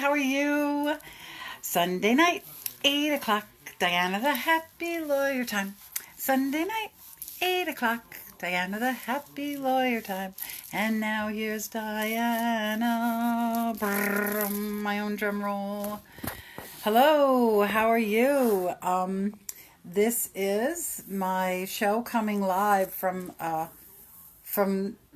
How are you? Sunday night, 8 o'clock. Diana the Happy Lawyer time. Sunday night, 8 o'clock. Diana the Happy Lawyer time. And now here's Diana. Brrr, my own drum roll. Hello, how are you? This is my show coming live from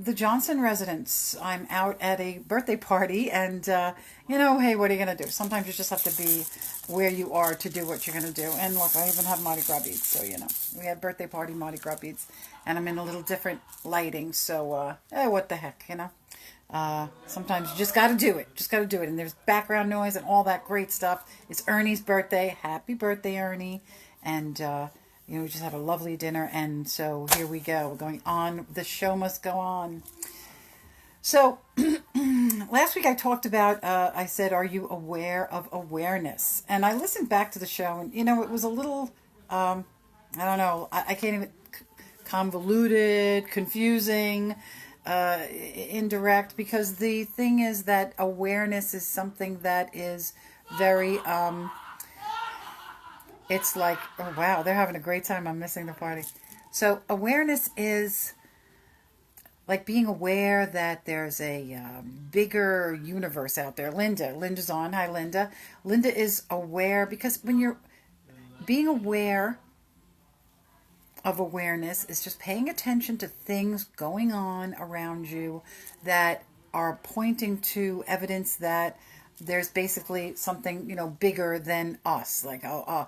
the Johnson residence. I'm out at a birthday party, and hey, what are you gonna do? Sometimes you just have to be where you are to do what you're gonna do. And look, I even have Mardi Gras beads, so we had birthday party Mardi Gras beads, and I'm in a little different lighting. So, what the heck, Sometimes you just got to do it. Just got to do it. And there's background noise and all that great stuff. It's Ernie's birthday. Happy birthday, Ernie. And, we just had a lovely dinner. And so here we go. We're going on. The show must go on. So last week I talked about, I said, are you aware of awareness? And I listened back to the show and, it was a little, I don't know, I can't even, convoluted, confusing, indirect, because the thing is that awareness is something that is very it's like, oh wow, they're having a great time, I'm missing the party. So awareness is like being aware that there's a bigger universe out there. Linda's on. Hi, Linda. Linda is aware, because when you're being aware of awareness is just paying attention to things going on around you that are pointing to evidence that there's basically something, bigger than us, like a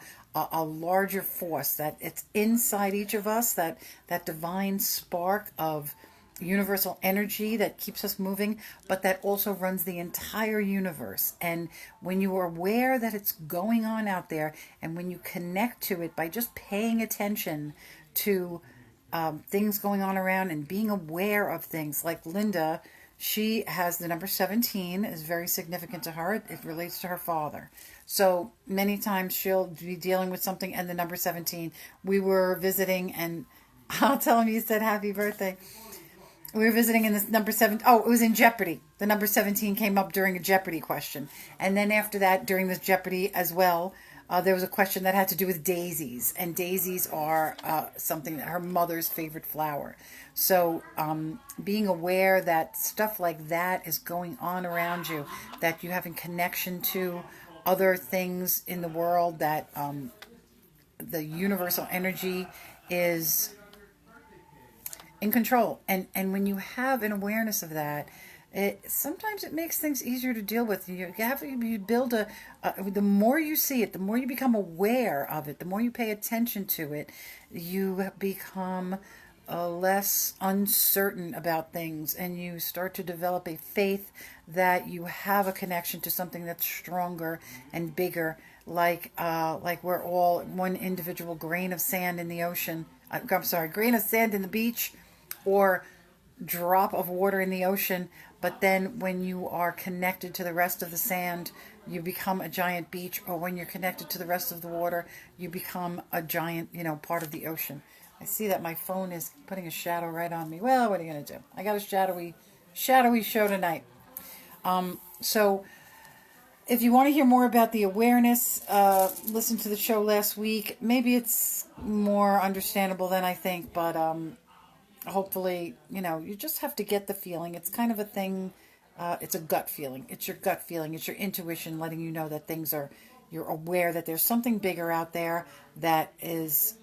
larger force, that it's inside each of us, that divine spark of universal energy that keeps us moving, but that also runs the entire universe. And when you are aware that it's going on out there, and when you connect to it by just paying attention to things going on around and being aware of things, like Linda, she has the number 17, is very significant to her. It relates to her father. So many times she'll be dealing with something and the number 17. We were visiting, and I'll tell him you said happy birthday. We were visiting in this number 7. Oh, it was in Jeopardy. The number 17 came up during a Jeopardy question. And then after that, during this Jeopardy as well, there was a question that had to do with daisies. And daisies are something that her mother's favorite flower. So being aware that stuff like that is going on around you, that you have in connection to other things in the world, that the universal energy is in control. And when you have an awareness of that, sometimes it makes things easier to deal with. You build the more you see it, the more you become aware of it, the more you pay attention to it, you become less uncertain about things, and you start to develop a faith that you have a connection to something that's stronger and bigger, like we're all one individual grain of sand in the ocean. Grain of sand in the beach, or drop of water in the ocean. But then when you are connected to the rest of the sand, you become a giant beach. Or when you're connected to the rest of the water, you become a giant, part of the ocean. I see that my phone is putting a shadow right on me. Well, what are you going to do? I got a shadowy show tonight. So if you want to hear more about the awareness, listen to the show last week. Maybe it's more understandable than I think, but hopefully, you just have to get the feeling. It's kind of a thing. It's a gut feeling. It's your gut feeling. It's your intuition letting you know that you're aware that there's something bigger out there that is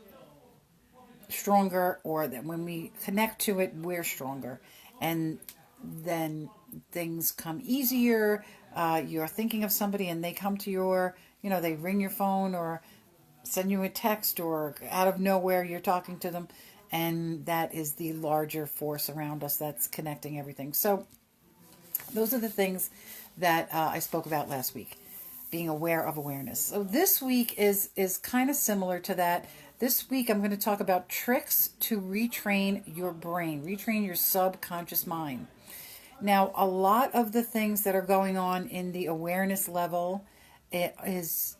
stronger, or that when we connect to it, we're stronger. And then things come easier. You're thinking of somebody and they come to they ring your phone or send you a text, or out of nowhere you're talking to them. And that is the larger force around us that's connecting everything. So those are the things that I spoke about last week, being aware of awareness. So this week is kind of similar to that. This week I'm going to talk about tricks to retrain your brain, retrain your subconscious mind. Now, a lot of the things that are going on in the awareness level, it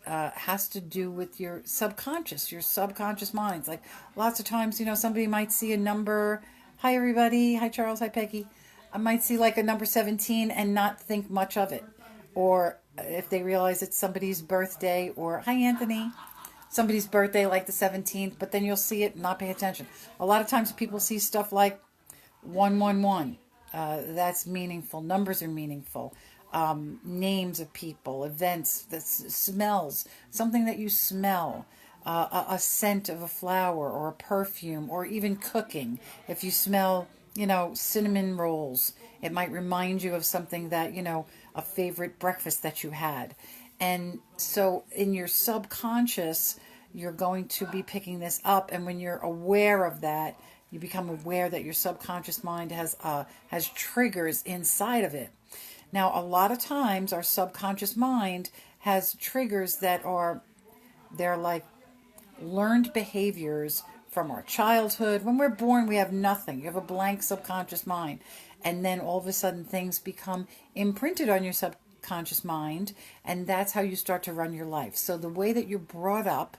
has to do with your subconscious minds. Like lots of times, somebody might see a number. Hi, everybody. Hi, Charles. Hi, Peggy. I might see like a number 17 and not think much of it. Or if they realize it's somebody's birthday, or hi Anthony, somebody's birthday like the 17th, but then you'll see it and not pay attention. A lot of times people see stuff like 111. That's meaningful. Numbers are meaningful. Names of people, events, smells, something that you smell, a scent of a flower or a perfume, or even cooking. If you smell, cinnamon rolls, it might remind you of something that, a favorite breakfast that you had. And so in your subconscious, you're going to be picking this up. And when you're aware of that, you become aware that your subconscious mind has triggers inside of it. Now, a lot of times our subconscious mind has triggers they're like learned behaviors from our childhood. When we're born, we have nothing. You have a blank subconscious mind. And then all of a sudden things become imprinted on your subconscious mind, and that's how you start to run your life. So the way that you're brought up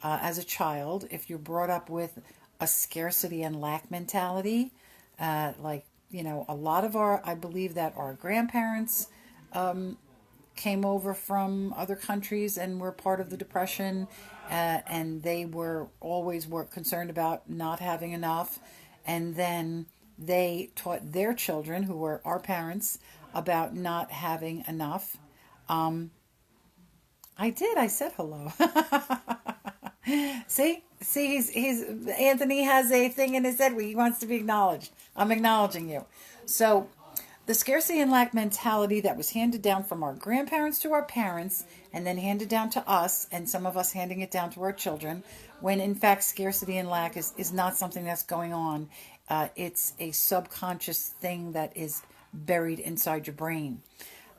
as a child, if you're brought up with a scarcity and lack mentality, a lot of I believe that our grandparents came over from other countries and were part of the Depression, and they were concerned about not having enough, and then they taught their children, who were our parents, about not having enough. I said hello. See, he's Anthony has a thing in his head where he wants to be acknowledged. I'm acknowledging you. So the scarcity and lack mentality that was handed down from our grandparents to our parents, and then handed down to us, and some of us handing it down to our children, when in fact scarcity and lack is not something that's going on. It's a subconscious thing that is buried inside your brain.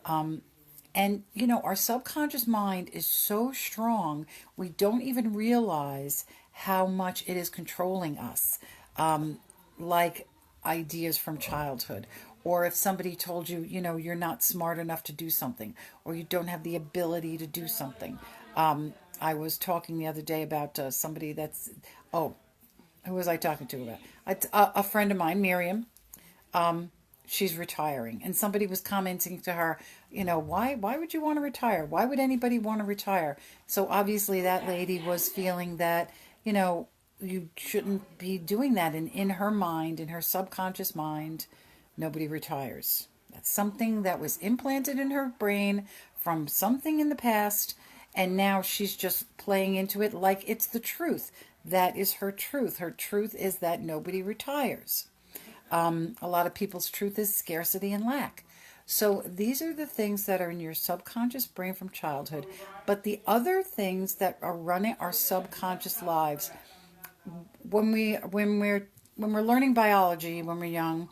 And, our subconscious mind is so strong, we don't even realize how much it is controlling us. Like ideas from childhood. Or if somebody told you, you're not smart enough to do something, or you don't have the ability to do something. I was talking the other day about somebody who was I talking to about? A friend of mine, Miriam. She's retiring, and somebody was commenting to her, why would you want to retire? Why would anybody want to retire? So obviously that lady was feeling that, you shouldn't be doing that. And in her mind, in her subconscious mind, nobody retires. That's something that was implanted in her brain from something in the past, and now she's just playing into it like it's the truth. That is her truth. Her truth is that nobody retires. A lot of people's truth is scarcity and lack. So these are the things that are in your subconscious brain from childhood. But the other things that are running our subconscious lives, when we're learning biology, when we're young,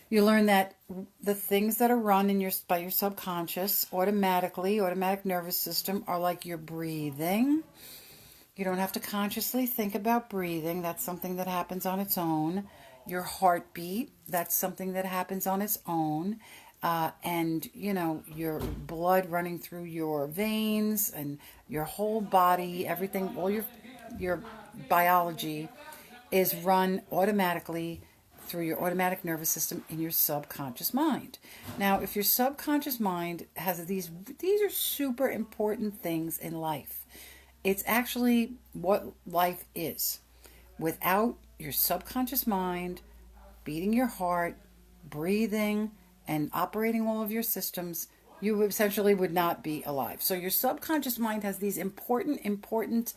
you learn that the things that are run by your subconscious automatic nervous system, are like your breathing. You don't have to consciously think about breathing. That's something that happens on its own. Your heartbeat, that's something that happens on its own. And, your blood running through your veins and your whole body, everything, all your biology is run automatically through your automatic nervous system in your subconscious mind. Now, if your subconscious mind has these are super important things in life. It's actually what life is. Without your subconscious mind beating your heart, breathing, and operating all of your systems, you essentially would not be alive. So your subconscious mind has these important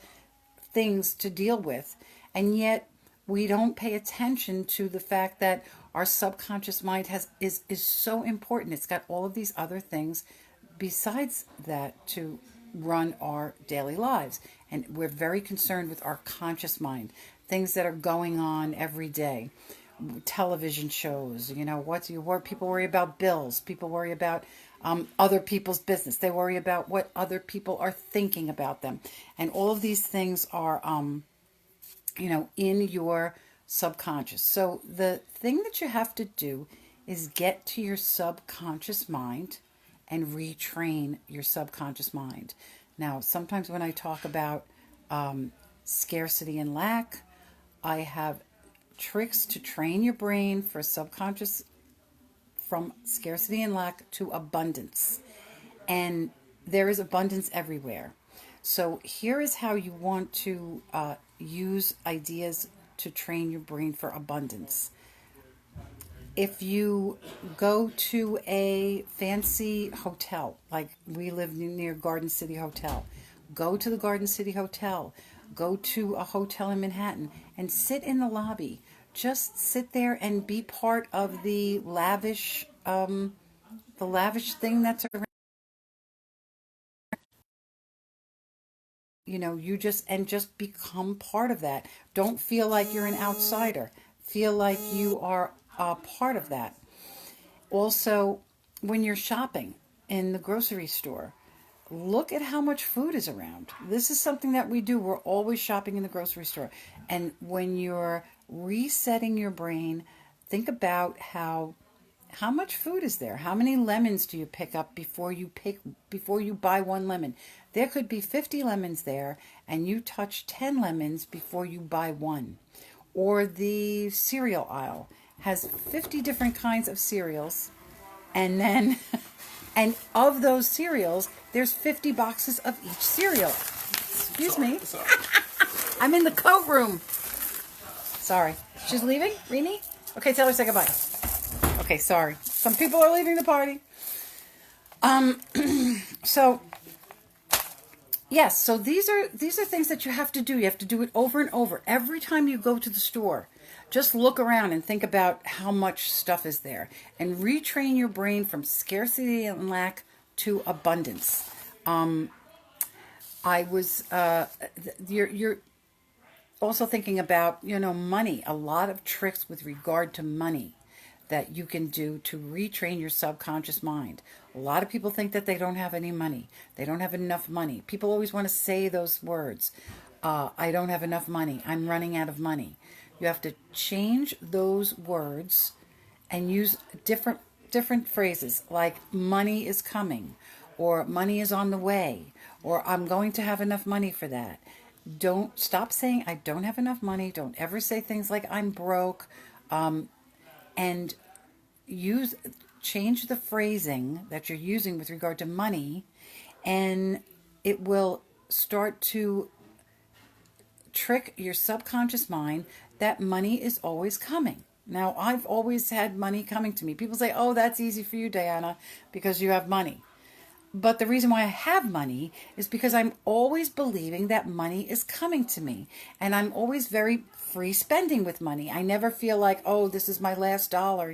things to deal with, and yet we don't pay attention to the fact that our subconscious mind is so important. It's got all of these other things besides that to run our daily lives. And we're very concerned with our conscious mind, things that are going on every day. Television shows, what people worry about bills. People worry about other people's business. They worry about what other people are thinking about them. And all of these things are, in your subconscious. So the thing that you have to do is get to your subconscious mind and retrain your subconscious mind. Now, sometimes when I talk about scarcity and lack, I have tricks to train your brain from scarcity and lack to abundance. and there is abundance everywhere. So here is how you want to use ideas to train your brain for abundance. If you go to a fancy hotel, like we live near Garden City Hotel, go to the Garden City Hotel, go to a hotel in Manhattan and sit in the lobby. Just sit there and be part of the lavish thing that's around. You just become part of that. Don't feel like you're an outsider. Feel like you are a part of that. Also, when you're shopping in the grocery store, look at how much food is around. This is something that we do. We're always shopping in the grocery store. And when you're resetting your brain, think about how much food is there? How many lemons do you pick up before you buy one lemon? There could be 50 lemons there and you touch 10 lemons before you buy one. Or the cereal aisle has 50 different kinds of cereals, and then and of those cereals there's 50 boxes of each cereal. Excuse me. Sorry. I'm in the coat room. Sorry. She's leaving? Rini? Okay, tell her say goodbye. Okay, sorry. Some people are leaving the party. So yes, so these are things that you have to do. You have to do it over and over. Every time you go to the store, just look around and think about how much stuff is there and retrain your brain from scarcity and lack to abundance. I was you're also thinking about, money, a lot of tricks with regard to money that you can do to retrain your subconscious mind. A lot of people think that they don't have any money. They don't have enough money. People always want to say those words. I don't have enough money. I'm running out of money. You have to change those words and use different phrases like money is coming, or money is on the way, or I'm going to have enough money for that. Don't stop saying I don't have enough money. Don't ever say things like I'm broke. And change the phrasing that you're using with regard to money, and it will start to trick your subconscious mind that money is always coming. Now, I've always had money coming to me. People say, oh, that's easy for you, Diana, because you have money. But the reason why I have money is because I'm always believing that money is coming to me. And I'm always very free spending with money. I never feel like, oh, this is my last dollar,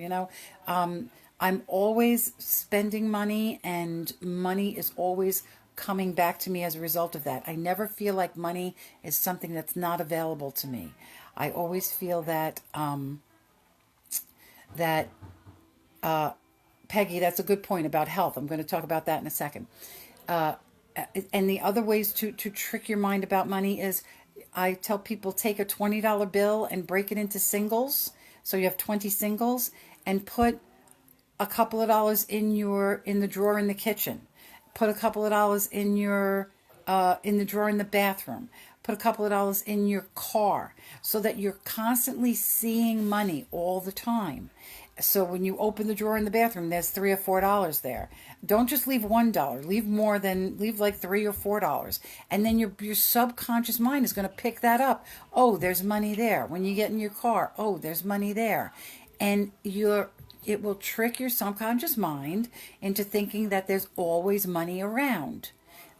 I'm always spending money, and money is always coming back to me as a result of that. I never feel like money is something that's not available to me. I always feel that that Peggy, that's a good point about health. I'm going to talk about that in a second. And the other ways to trick your mind about money is, I tell people, take a $20 bill and break it into singles. So you have 20 singles, and put a couple of dollars in the drawer in the kitchen. Put a couple of dollars in the drawer in the bathroom. Put a couple of dollars in your car, so that you're constantly seeing money all the time. So when you open the drawer in the bathroom, there's $3 or $4 there. Don't just leave $1. Leave like $3 or $4. And then your subconscious mind is going to pick that up. Oh, there's money there. When you get in your car, oh, there's money there. And it will trick your subconscious mind into thinking that there's always money around.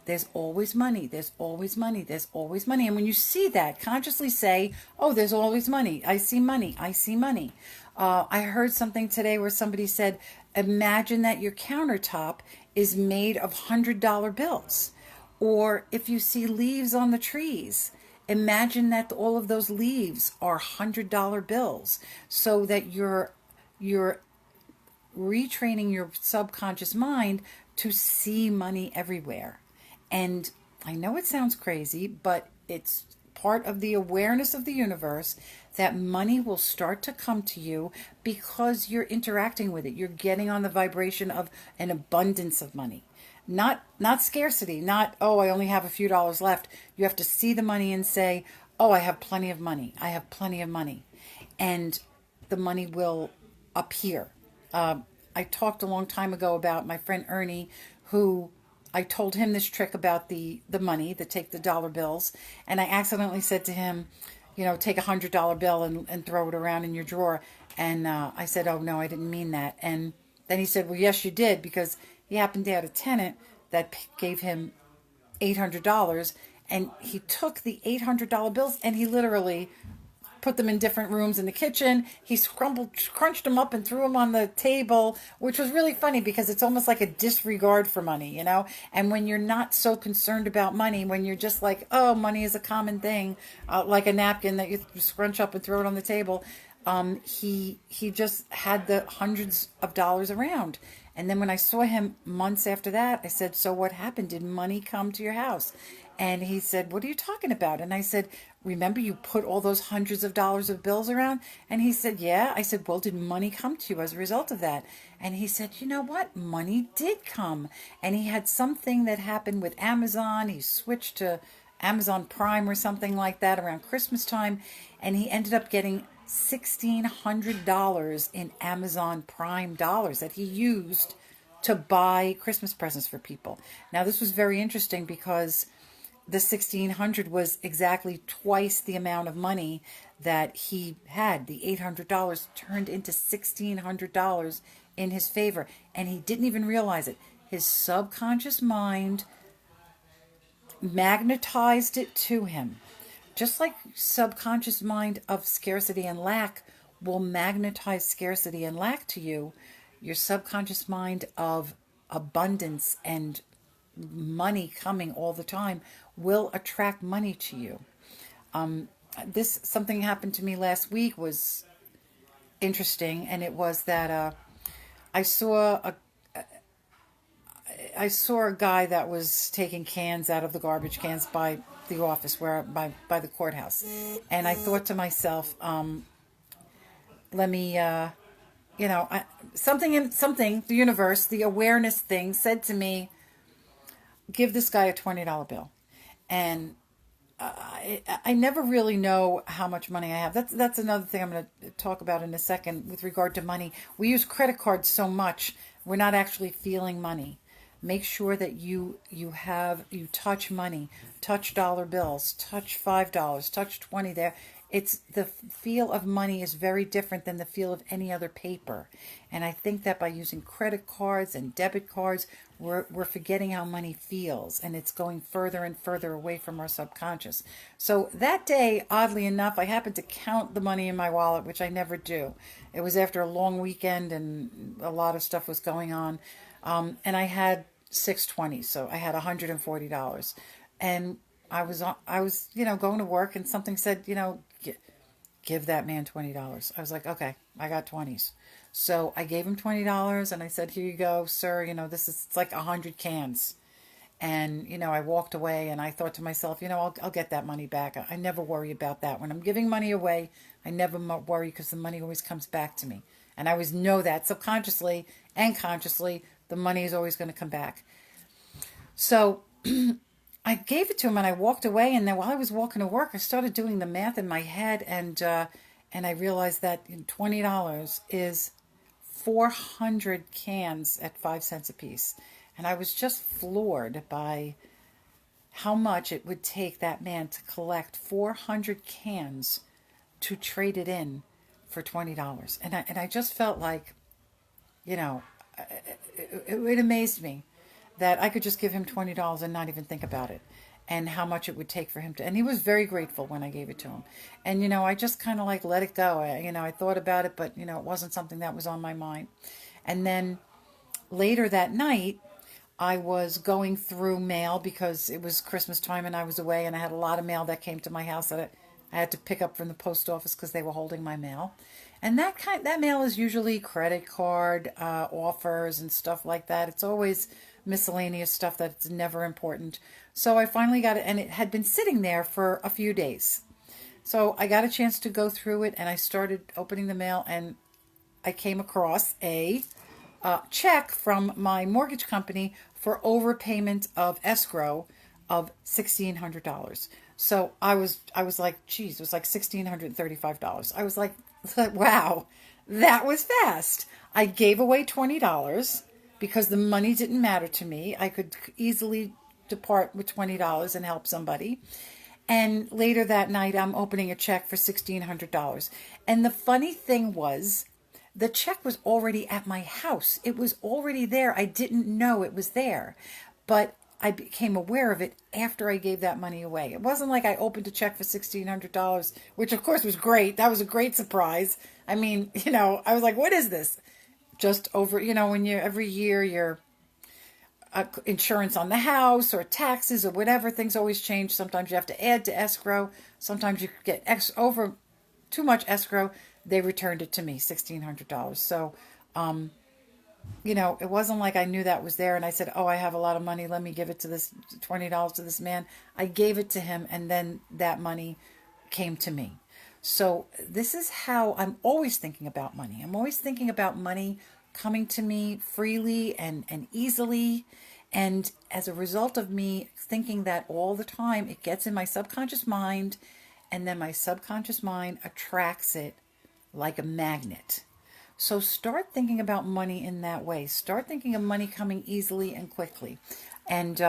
There's always money. There's always money. There's always money. And when you see that, consciously say, oh, there's always money. I see money. I see money. I heard something today where somebody said, imagine that your countertop is made of $100 bills. Or if you see leaves on the trees, imagine that all of those leaves are $100 bills, so that you're retraining your subconscious mind to see money everywhere. And I know it sounds crazy, but it's part of the awareness of the universe that money will start to come to you because you're interacting with it. You're getting on the vibration of an abundance of money. Not scarcity, not, oh, I only have a few dollars left. You have to see the money and say, oh, I have plenty of money. I have plenty of money. And the money will appear. I talked a long time ago about my friend Ernie, who I told him this trick about the money, to take the dollar bills, and I accidentally said to him, take $100 bill and throw it around in your drawer. And I said, oh no, I didn't mean that. And then he said, well, yes, you did, because he happened to have a tenant that gave him $800, and he took the $800 bills and he literally put them in different rooms in the kitchen. He crunched them up and threw them on the table, which was really funny because it's almost like a disregard for money. And when you're not so concerned about money, when you're just like, oh, money is a common thing, like a napkin that you scrunch up and throw it on the table. He just had the hundreds of dollars around. And then when I saw him months after that, I said, so what happened? Did money come to your house? And he said, what are you talking about? And I said, remember you put all those hundreds of dollars of bills around? And he said, yeah. I said, well, did money come to you as a result of that? And he said, you know what? Money did come. And he had something that happened with Amazon. He switched to Amazon Prime or something like that around Christmas time. And he ended up getting $1,600 in Amazon Prime dollars that he used to buy Christmas presents for people. Now, this was very interesting because the $1,600 was exactly twice the amount of money that he had. The $800 turned into $1,600 in his favor, and he didn't even realize it. His subconscious mind magnetized it to him. Just like subconscious mind of scarcity and lack will magnetize scarcity and lack to you, your subconscious mind of abundance and money coming all the time will attract money to you. Something happened to me last week was interesting, and it was that I saw a guy that was taking cans out of the garbage cans by the office, by the courthouse, and I thought to myself, let me, something, the universe, the awareness thing said to me, give this guy a $20 bill. And I never really know how much money I have. That's another thing I'm going to talk about in a second with regard to money. We use credit cards so much, we're not actually feeling money. Make sure that you touch money, touch dollar bills, touch $5, touch 20 there. It's the feel of money is very different than the feel of any other paper. And I think that by using credit cards and debit cards, we're forgetting how money feels, and it's going further and further away from our subconscious. So that day, oddly enough, I happened to count the money in my wallet, which I never do. It was after a long weekend and a lot of stuff was going on. And I had 620, so I had $140. And I was going to work, and something said, give that man $20. I was like, okay, I got 20s. So I gave him $20 and I said, here you go, sir. It's like 100 cans. And, I walked away and I thought to myself, I'll get that money back. I never worry about that. When I'm giving money away, I never worry because the money always comes back to me. And I always know that subconsciously and consciously, the money is always going to come back. So I gave it to him and I walked away. And then while I was walking to work, I started doing the math in my head. And I realized that $20 is 400 cans at 5 cents a piece. And I was just floored by how much it would take that man to collect 400 cans to trade it in for $20. And I just felt like, it amazed me that I could just give him $20 and not even think about it, and how much it would take for him to, and he was very grateful when I gave it to him. And, I just kind of like let it go. I thought about it, but, it wasn't something that was on my mind. And then later that night, I was going through mail because it was Christmas time and I was away, and I had a lot of mail that came to my house that I had to pick up from the post office because they were holding my mail. And that mail is usually credit card offers and stuff like that. It's always miscellaneous stuff that's never important. So I finally got it, and it had been sitting there for a few days. So I got a chance to go through it, and I started opening the mail, and I came across a check from my mortgage company for overpayment of escrow of $1,600. So I was like, geez, it was like $1,635. I was like, wow, that was fast. I gave away $20. because the money didn't matter to me. I could easily depart with $20 and help somebody. And later that night, I'm opening a check for $1,600. And the funny thing was, the check was already at my house. It was already there. I didn't know it was there. But I became aware of it after I gave that money away. It wasn't like I opened a check for $1,600, which of course was great. That was a great surprise. I mean, I was like, what is this? Just over, when you every year your insurance on the house or taxes or whatever, things always change. Sometimes you have to add to escrow. Sometimes you get over too much escrow. They returned it to me, $1,600. So, it wasn't like I knew that was there and I said, oh, I have a lot of money. Let me give it to this $20 to this man. I gave it to him and then that money came to me. So this is how I'm always thinking about money. I'm always thinking about money coming to me freely and easily. And as a result of me thinking that all the time, it gets in my subconscious mind, and then my subconscious mind attracts it like a magnet. So start thinking about money in that way. Start thinking of money coming easily and quickly. And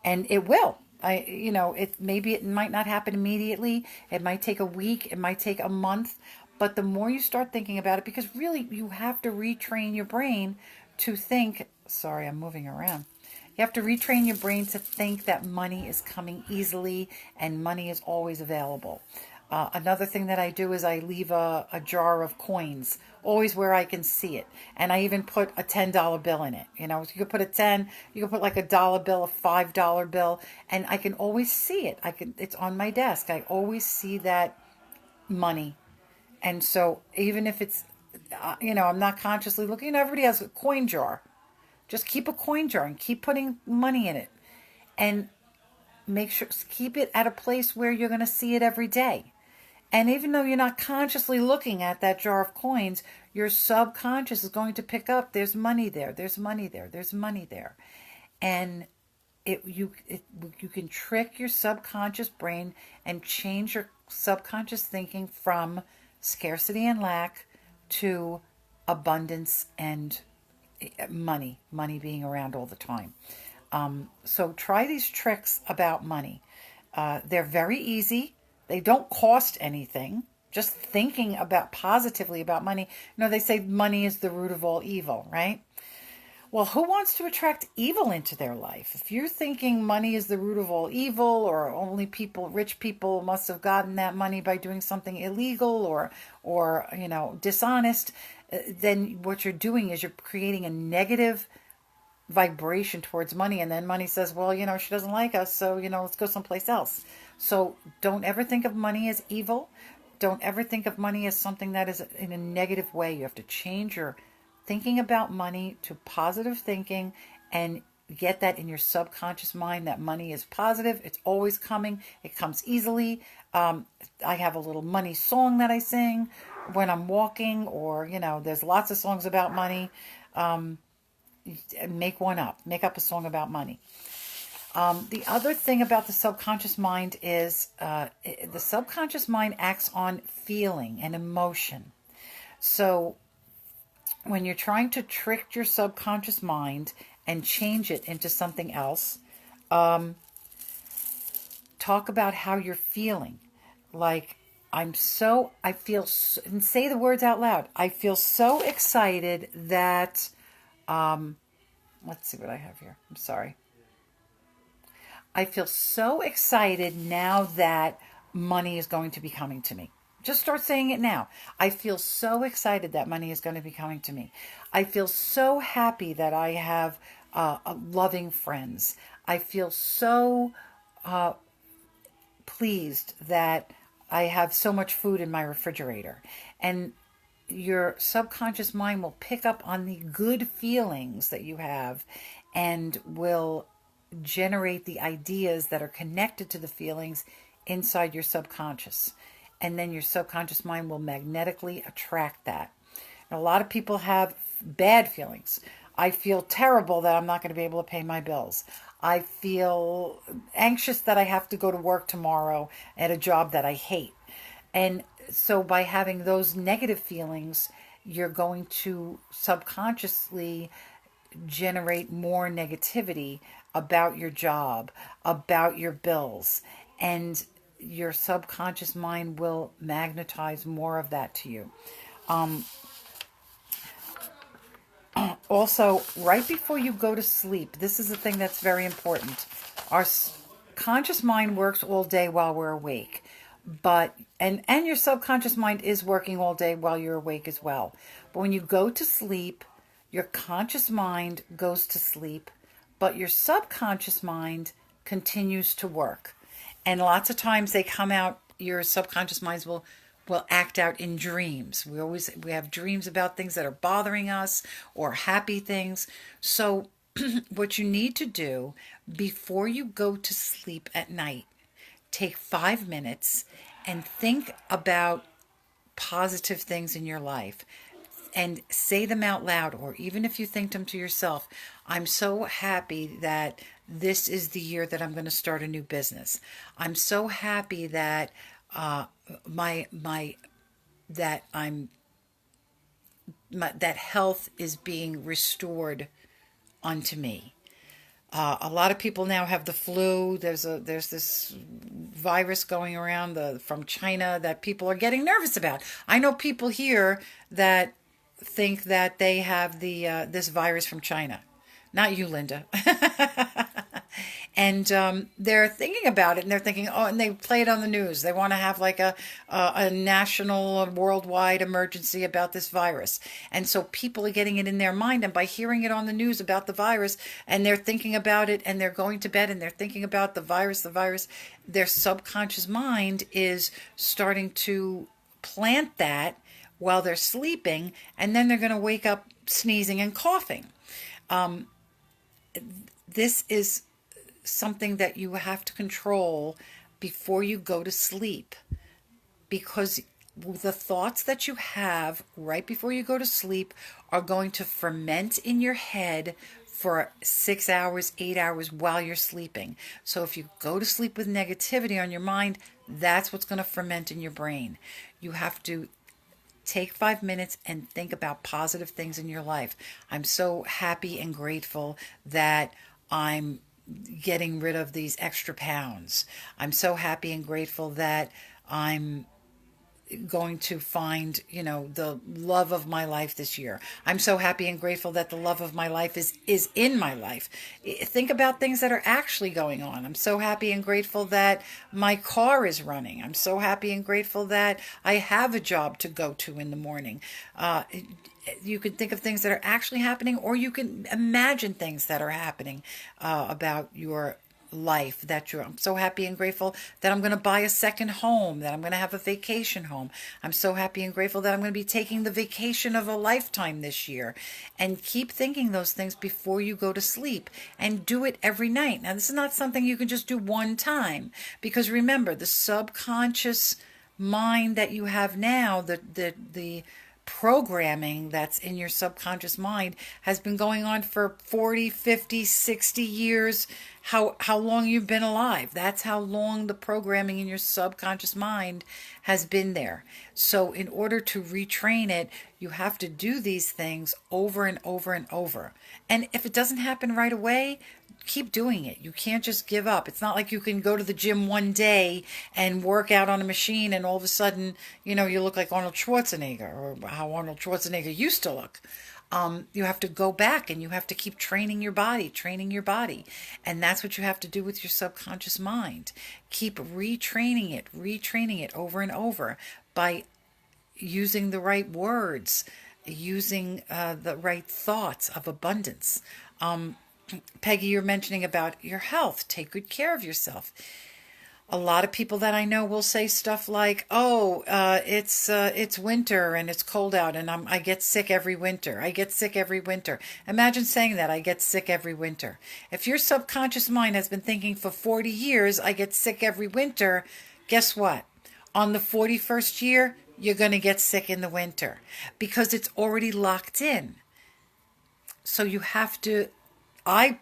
it will. It might not happen immediately. It might take a week. It might take a month. But the more you start thinking about it, because really you have to retrain your brain to think, sorry, I'm moving around. You have to retrain your brain to think that money is coming easily and money is always available. Another thing that I do is I leave a jar of coins, always where I can see it. And I even put a $10 bill in it. You could put a 10, you could put like a dollar bill, a $5 bill, and I can always see it. It's on my desk. I always see that money. And so even if it's, I'm not consciously looking, everybody has a coin jar. Just keep a coin jar and keep putting money in it. And make sure, keep it at a place where you're going to see it every day. And even though you're not consciously looking at that jar of coins, your subconscious is going to pick up, there's money there, there's money there, there's money there. And you can trick your subconscious brain and change your subconscious thinking from scarcity and lack to abundance and money being around all the time. So try these tricks about money. They're very easy. They don't cost anything. Just thinking positively about money. They say money is the root of all evil, right? Well, who wants to attract evil into their life? If you're thinking money is the root of all evil, or only rich people must have gotten that money by doing something illegal or dishonest, then what you're doing is you're creating a negative vibration towards money, and then money says, well, she doesn't like us, so let's go someplace else. So don't ever think of money as evil. Don't ever think of money as something that is in a negative way. You have to change your thinking about money to positive thinking and get that in your subconscious mind that money is positive. It's always coming. It comes easily. I have a little money song that I sing when I'm walking, or there's lots of songs about money. Make one up. Make up a song about money. The other thing about the subconscious mind is the subconscious mind acts on feeling and emotion. So when you're trying to trick your subconscious mind and change it into something else, talk about how you're feeling. Like, and say the words out loud. I feel so excited that, let's see what I have here. I'm sorry. I feel so excited now that money is going to be coming to me. Just start saying it now. I feel so excited that money is going to be coming to me. I feel so happy that I have loving friends. I feel so pleased that I have so much food in my refrigerator. And your subconscious mind will pick up on the good feelings that you have and will generate the ideas that are connected to the feelings inside your subconscious. And then your subconscious mind will magnetically attract that. And a lot of people have bad feelings. I feel terrible that I'm not going to be able to pay my bills. I feel anxious that I have to go to work tomorrow at a job that I hate. And so by having those negative feelings, you're going to subconsciously generate more negativity about your job, about your bills, and your subconscious mind will magnetize more of that to you. Also, right before you go to sleep, this is the thing that's very important. Our conscious mind works all day while we're awake, but and your subconscious mind is working all day while you're awake as well. But when you go to sleep, your conscious mind goes to sleep, but your subconscious mind continues to work. And lots of times they come out, your subconscious minds will act out in dreams. We have dreams about things that are bothering us or happy things. So what you need to do before you go to sleep at night, take 5 minutes and think about positive things in your life and say them out loud, or even if you think them to yourself. I'm so happy that this is the year that I'm going to start a new business. I'm so happy that my that I'm that health is being restored unto me. A lot of people now have the flu. There's this virus going around from China that people are getting nervous about. I know people here that think that they have the this virus from China. Not you, Linda. And they're thinking about it, and they're thinking, oh, and they play it on the news. They want to have like a national, a worldwide emergency about this virus. And so people are getting it in their mind, and by hearing it on the news about the virus, and they're thinking about it, and they're going to bed, and they're thinking about the virus, their subconscious mind is starting to plant that while they're sleeping, and then they're going to wake up sneezing and coughing. This is something that you have to control before you go to sleep, because the thoughts that you have right before you go to sleep are going to ferment in your head for 6 hours, 8 hours while you're sleeping. So if you go to sleep with negativity on your mind, that's what's going to ferment in your brain. You have to take 5 minutes and think about positive things in your life. I'm so happy and grateful that I'm getting rid of these extra pounds. I'm so happy and grateful that I'm going to find, the love of my life this year. I'm so happy and grateful that the love of my life is in my life. Think about things that are actually going on. I'm so happy and grateful that my car is running. I'm so happy and grateful that I have a job to go to in the morning. You can think of things that are actually happening, or you can imagine things that are happening about your life. I'm so happy and grateful that I'm going to buy a second home, that I'm going to have a vacation home. I'm so happy and grateful that I'm going to be taking the vacation of a lifetime this year. And keep thinking those things before you go to sleep, and do it every night. Now, this is not something you can just do one time, because remember, the subconscious mind that you have now, the programming that's in your subconscious mind has been going on for 40, 50, 60 years. How long you've been alive. That's how long the programming in your subconscious mind has been there. So in order to retrain it, you have to do these things over and over and over. And if it doesn't happen right away, keep doing it. You can't just give up. It's not like you can go to the gym one day and work out on a machine and all of a sudden, you look like Arnold Schwarzenegger, or how Arnold Schwarzenegger used to look. You have to go back and you have to keep training your body. And that's what you have to do with your subconscious mind. Keep retraining it over and over by using the right words, using the right thoughts of abundance. Peggy, you're mentioning about your health. Take good care of yourself. A lot of people that I know will say stuff like, "Oh, it's winter and it's cold out, and I get sick every winter. I get sick every winter." Imagine saying that, "I get sick every winter." If your subconscious mind has been thinking for 40 years, "I get sick every winter," guess what? On the 41st year, you're going to get sick in the winter, because it's already locked in. So you have to. I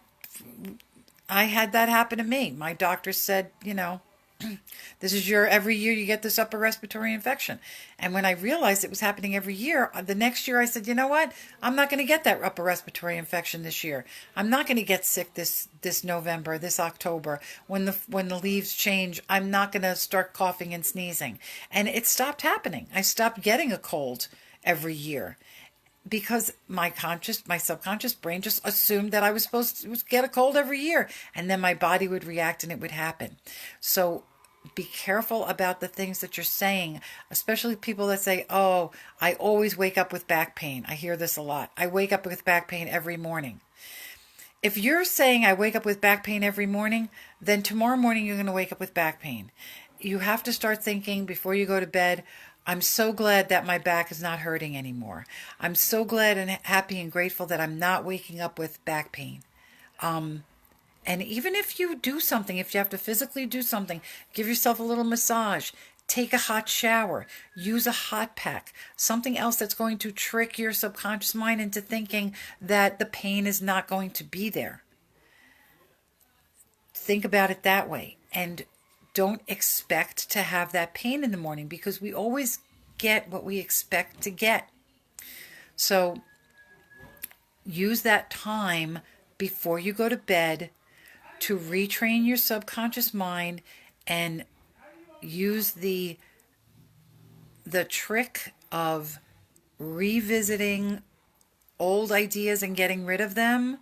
had that happen to me. My doctor said, This is your every year you get this upper respiratory infection. And when I realized it was happening every year, the next year I said, you know what? I'm not going to get that upper respiratory infection this year. I'm not going to get sick this November, this October. When the leaves change, I'm not going to start coughing and sneezing. And it stopped happening. I stopped getting a cold every year because my subconscious brain just assumed that I was supposed to get a cold every year, and then my body would react and it would happen. So be careful about the things that you're saying, especially people that say, oh, I always wake up with back pain. I hear this a lot. I wake up with back pain every morning. If you're saying I wake up with back pain every morning, then tomorrow morning you're going to wake up with back pain. You have to start thinking before you go to bed, I'm so glad that my back is not hurting anymore. I'm so glad and happy and grateful that I'm not waking up with back pain. And even if you do something, if you have to physically do something, give yourself a little massage, take a hot shower, use a hot pack, something else that's going to trick your subconscious mind into thinking that the pain is not going to be there. Think about it that way. And don't expect to have that pain in the morning, because we always get what we expect to get. So use that time before you go to bed to retrain your subconscious mind and use the trick of revisiting old ideas and getting rid of them,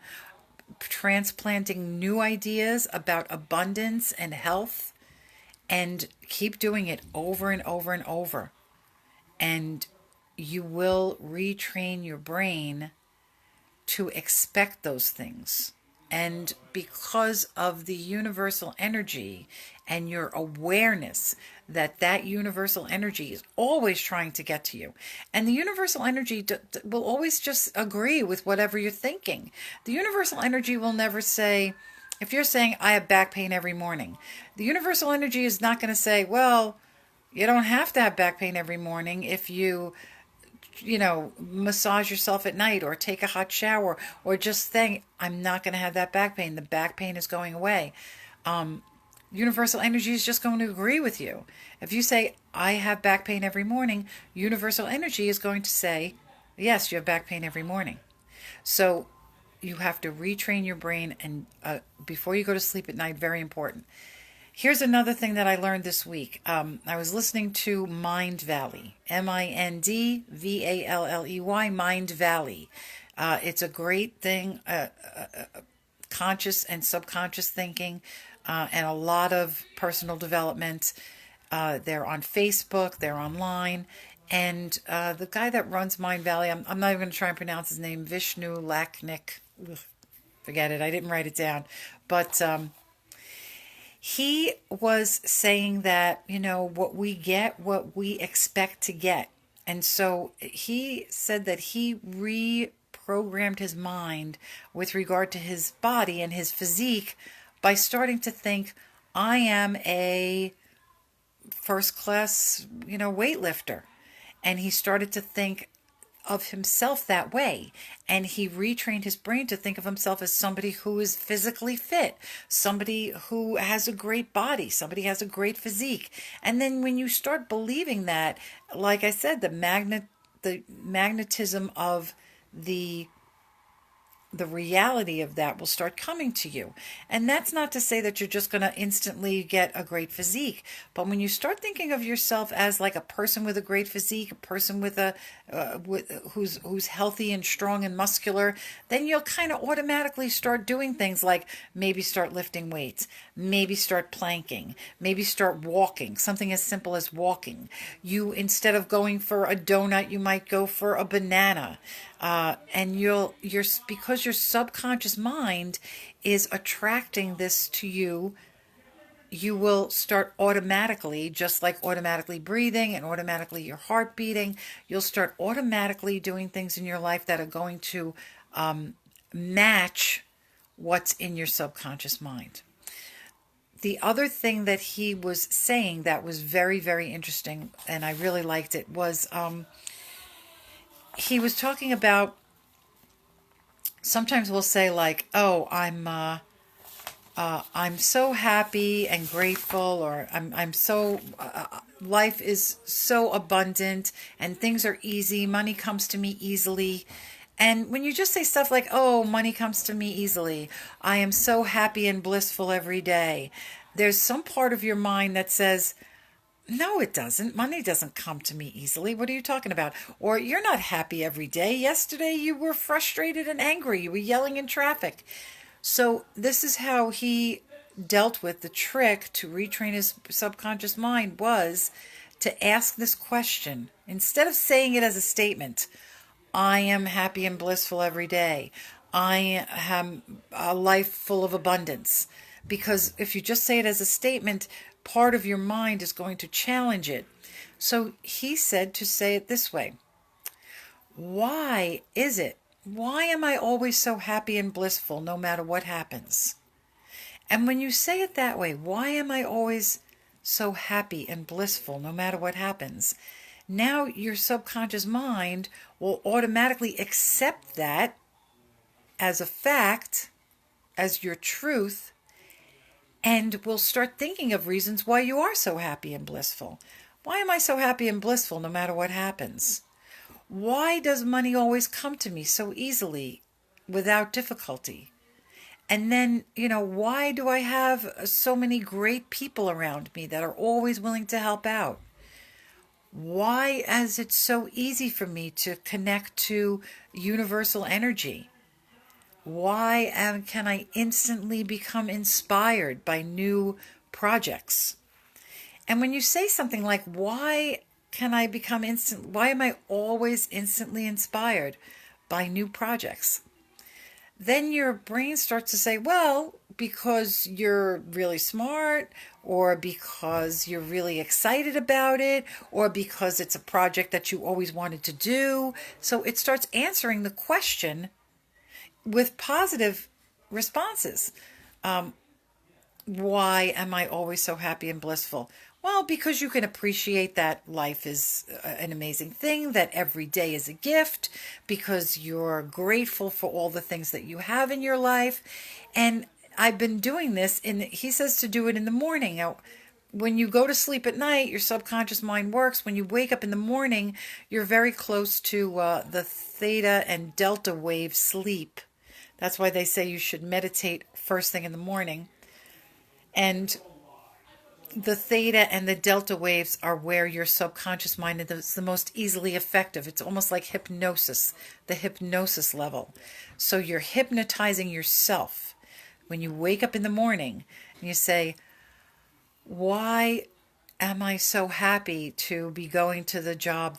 transplanting new ideas about abundance and health, and keep doing it over and over and over. And you will retrain your brain to expect those things. And because of the universal energy and your awareness that universal energy is always trying to get to you. And the universal energy will always just agree with whatever you're thinking. The universal energy will never say, if you're saying, I have back pain every morning, the universal energy is not going to say, well, you don't have to have back pain every morning if you massage yourself at night or take a hot shower or just think, I'm not going to have that back pain. The back pain is going away. Universal energy is just going to agree with you. If you say, I have back pain every morning, universal energy is going to say, yes, you have back pain every morning. So you have to retrain your brain, and before you go to sleep at night, very important. Here's another thing that I learned this week. I was listening to Mind Valley, Mindvalley, Mind Valley. It's a great thing, conscious and subconscious thinking, and a lot of personal development. They're on Facebook, they're online. And the guy that runs Mind Valley, I'm not even going to try and pronounce his name, Vishnu Laknik. Forget it, I didn't write it down. But he was saying that, what we get, what we expect to get. And so he said that he reprogrammed his mind with regard to his body and his physique by starting to think, I am a first class, weightlifter. And he started to think of himself that way, and he retrained his brain to think of himself as somebody who is physically fit, somebody who has a great body, somebody has a great physique. And then when you start believing that, like I said, the magnetism of the reality of that will start coming to you. And that's not to say that you're just going to instantly get a great physique. But when you start thinking of yourself as like a person with a great physique, a person with who's healthy and strong and muscular, then you'll kind of automatically start doing things like maybe start lifting weights, maybe start planking, maybe start walking, something as simple as walking. You, instead of going for a donut, you might go for a banana. And you're because your subconscious mind is attracting this to you, you will start automatically, just like automatically breathing and automatically your heart beating, you'll start automatically doing things in your life that are going to match what's in your subconscious mind. The other thing that he was saying that was very, very interesting, and I really liked it, was he was talking about, sometimes we'll say like, oh, I'm I'm so happy and grateful, or I'm so, life is so abundant and things are easy. Money comes to me easily. And when you just say stuff like, oh, money comes to me easily, I am so happy and blissful every day, there's some part of your mind that says, no, it doesn't. Money doesn't come to me easily. What are you talking about? Or you're not happy every day. Yesterday you were frustrated and angry. You were yelling in traffic. So this is how he dealt with the trick to retrain his subconscious mind, was to ask this question. Instead of saying it as a statement, I am happy and blissful every day. I have a life full of abundance. Because if you just say it as a statement, part of your mind is going to challenge it. So he said to say it this way: why is it? Why am I always so happy and blissful no matter what happens? And when you say it that way, why am I always so happy and blissful no matter what happens? Now your subconscious mind will automatically accept that as a fact, as your truth, and will start thinking of reasons why you are so happy and blissful. Why am I so happy and blissful no matter what happens? Why does money always come to me so easily without difficulty? And then, why do I have so many great people around me that are always willing to help out? Why is it so easy for me to connect to universal energy? Can I instantly become inspired by new projects? And when you say something like, why am I always instantly inspired by new projects? Then your brain starts to say, well, because you're really smart, or because you're really excited about it, or because it's a project that you always wanted to do. So it starts answering the question with positive responses. Why am I always so happy and blissful? Well, because you can appreciate that life is an amazing thing, that every day is a gift, because you're grateful for all the things that you have in your life. And I've been doing this, and he says to do it in the morning. Now, when you go to sleep at night, your subconscious mind works. When you wake up in the morning, you're very close to the theta and delta wave sleep. That's why they say you should meditate first thing in the morning. And the theta and the delta waves are where your subconscious mind is the most easily effective. It's almost like hypnosis, the hypnosis level. So you're hypnotizing yourself when you wake up in the morning and you say, why am I so happy to be going to the job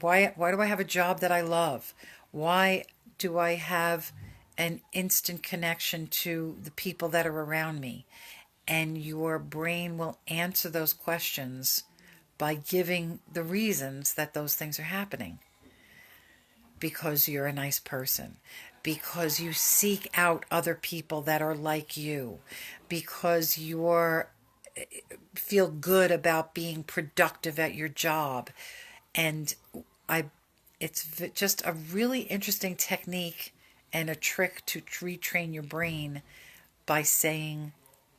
why do I have a job that I love? Why do I have an instant connection to the people that are around me? And your brain will answer those questions by giving the reasons that those things are happening. Because you're a nice person, because you seek out other people that are like you, because you're feel good about being productive at your job. And it's just a really interesting technique and a trick to retrain your brain by saying,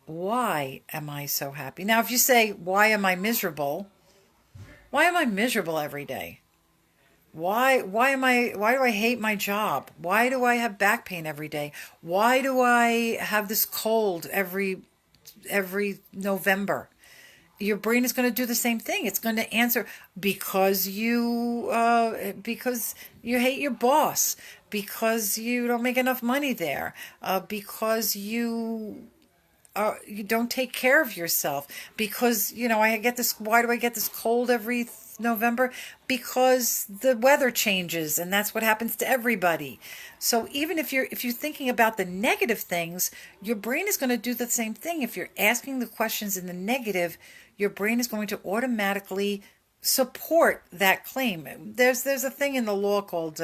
why am I so happy? Now, if you say, why am I miserable? Why am I miserable every day? Why do I hate my job? Why do I have back pain every day? Why do I have this cold every November? Your brain is going to do the same thing. It's going to answer because you hate your boss, because you don't make enough money there, because you don't take care of yourself, because why do I get this cold every November? Because the weather changes, and that's what happens to everybody. So even if you're thinking about the negative things, your brain is going to do the same thing. If you're asking the questions in the negative, your brain is going to automatically support that claim. There's a thing in the law called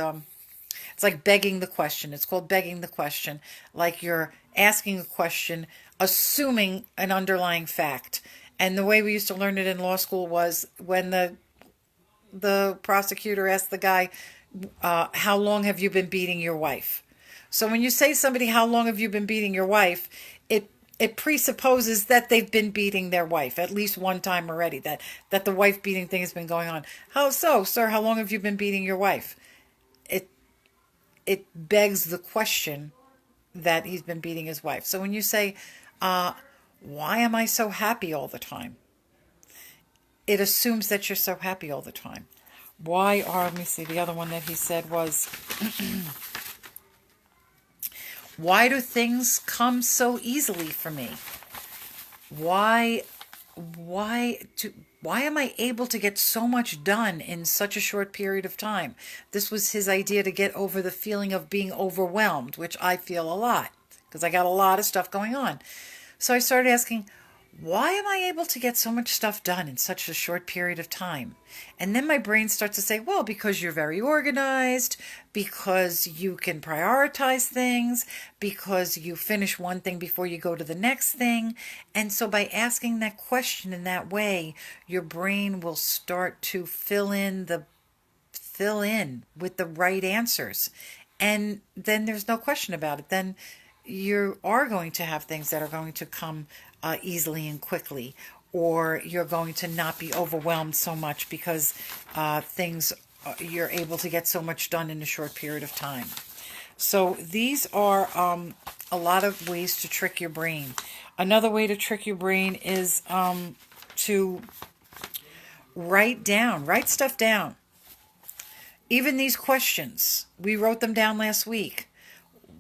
it's like begging the question. It's called begging the question. Like you're asking a question, assuming an underlying fact. And the way we used to learn it in law school was when the prosecutor asked the guy, how long have you been beating your wife? So when you say to somebody, how long have you been beating your wife? It it presupposes that they've been beating their wife at least one time already, that the wife beating thing has been going on. How so, sir? How long have you been beating your wife? It it begs the question that he's been beating his wife. So when you say, why am I so happy all the time? It assumes that you're so happy all the time. Let me see, the other one that he said was, why do things come so easily for me? Why, why am I able to get so much done in such a short period of time? This was his idea to get over the feeling of being overwhelmed, which I feel a lot because I got a lot of stuff going on. So I started asking, why am I able to get so much stuff done in such a short period of time? And then my brain starts to say, well, because you're very organized, because you can prioritize things, because you finish one thing before you go to the next thing. And so by asking that question in that way, your brain will start to fill in with the right answers. And then there's no question about it. Then you are going to have things that are going to come easily and quickly, or you're going to not be overwhelmed so much because you're able to get so much done in a short period of time. So these are a lot of ways to trick your brain. Another way to trick your brain is to write stuff down. Even these questions, we wrote them down last week.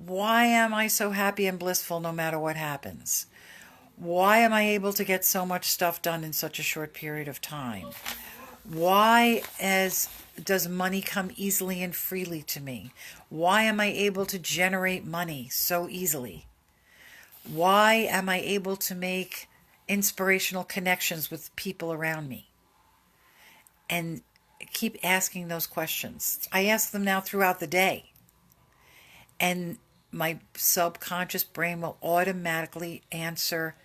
Why am I so happy and blissful no matter what happens? Why am I able to get so much stuff done in such a short period of time? Why does money come easily and freely to me? Why am I able to generate money so easily? Why am I able to make inspirational connections with people around me? And keep asking those questions. I ask them now throughout the day. And my subconscious brain will automatically answer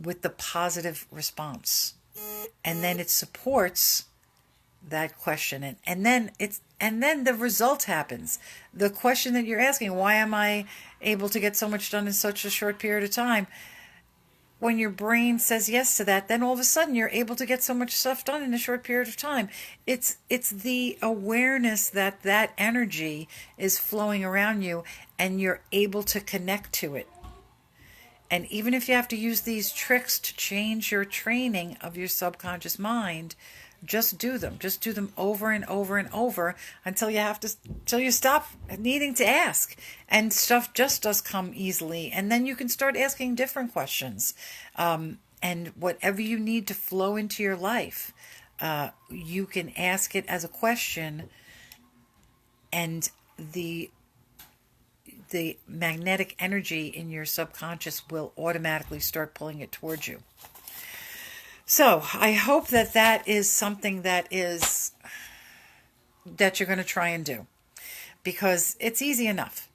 with the positive response. And then it supports that question. And then the result happens. The question that you're asking, why am I able to get so much done in such a short period of time? When your brain says yes to that, then all of a sudden you're able to get so much stuff done in a short period of time. It's the awareness that that energy is flowing around you and you're able to connect to it. And even if you have to use these tricks to change your training of your subconscious mind, just do them. Just do them over and over and over until you stop needing to ask. And stuff just does come easily. And then you can start asking different questions. And whatever you need to flow into your life, you can ask it as a question, and the magnetic energy in your subconscious will automatically start pulling it towards you. So I hope that is something that you're going to try and do, because it's easy enough,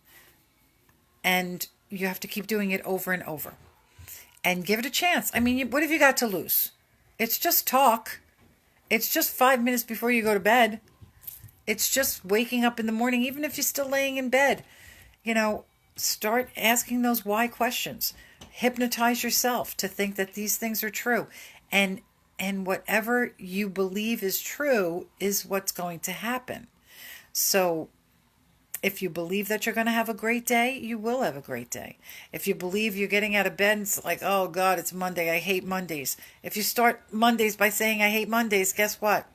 and you have to keep doing it over and over and give it a chance. I mean, what have you got to lose? It's just talk. It's just 5 minutes before you go to bed. It's just waking up in the morning, even if you're still laying in bed. Start asking those why questions. Hypnotize yourself to think that these things are true. And whatever you believe is true is what's going to happen. So if you believe that you're going to have a great day, you will have a great day. If you believe you're getting out of bed and it's like, oh God, it's Monday, I hate Mondays. If you start Mondays by saying, I hate Mondays, guess what?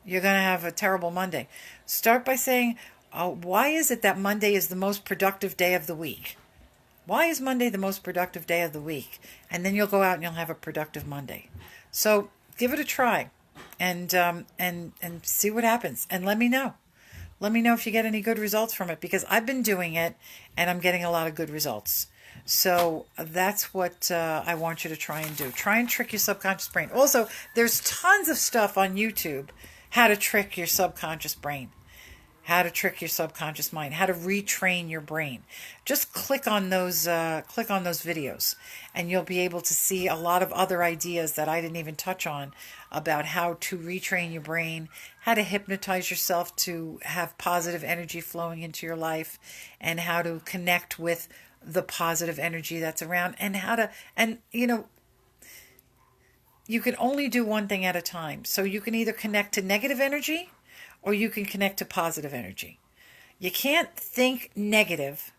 You're going to have a terrible Monday. Start by saying, why is it that Monday is the most productive day of the week? Why is Monday the most productive day of the week? And then you'll go out and you'll have a productive Monday. So give it a try, and see what happens, and let me know. Let me know if you get any good results from it, because I've been doing it and I'm getting a lot of good results. So that's what I want you to try and do. Try and trick your subconscious brain. Also, there's tons of stuff on YouTube, how to trick your subconscious brain, how to trick your subconscious mind, how to retrain your brain. Just click on those videos, and you'll be able to see a lot of other ideas that I didn't even touch on about how to retrain your brain, how to hypnotize yourself to have positive energy flowing into your life, and how to connect with the positive energy that's around, and how to, and you can only do one thing at a time. So you can either connect to negative energy or you can connect to positive energy. You can't think negative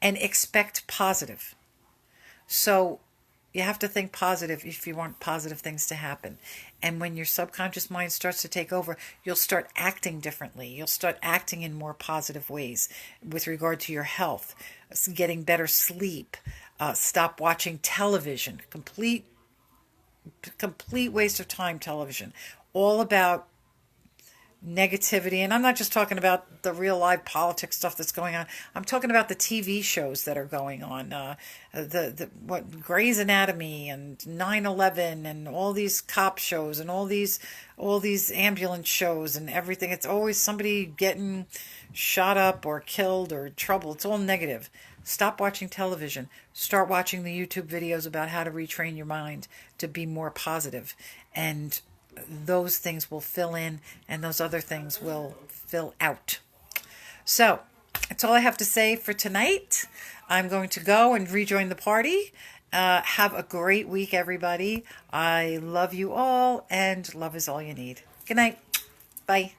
and expect positive. So you have to think positive if you want positive things to happen. And when your subconscious mind starts to take over, you'll start acting differently. You'll start acting in more positive ways with regard to your health, getting better sleep, stop watching television, complete waste of time television, all about negativity. And I'm not just talking about the real live politics stuff that's going on. I'm talking about the TV shows that are going on, what Grey's Anatomy and 9/11 and all these cop shows and all these ambulance shows and everything. It's always somebody getting shot up or killed or trouble. It's all negative. Stop watching television. Start watching the YouTube videos about how to retrain your mind to be more positive. And those things will fill in and those other things will fill out. So that's all I have to say for tonight. I'm going to go and rejoin the party. Have a great week, everybody. I love you all, and love is all you need. Good night. Bye.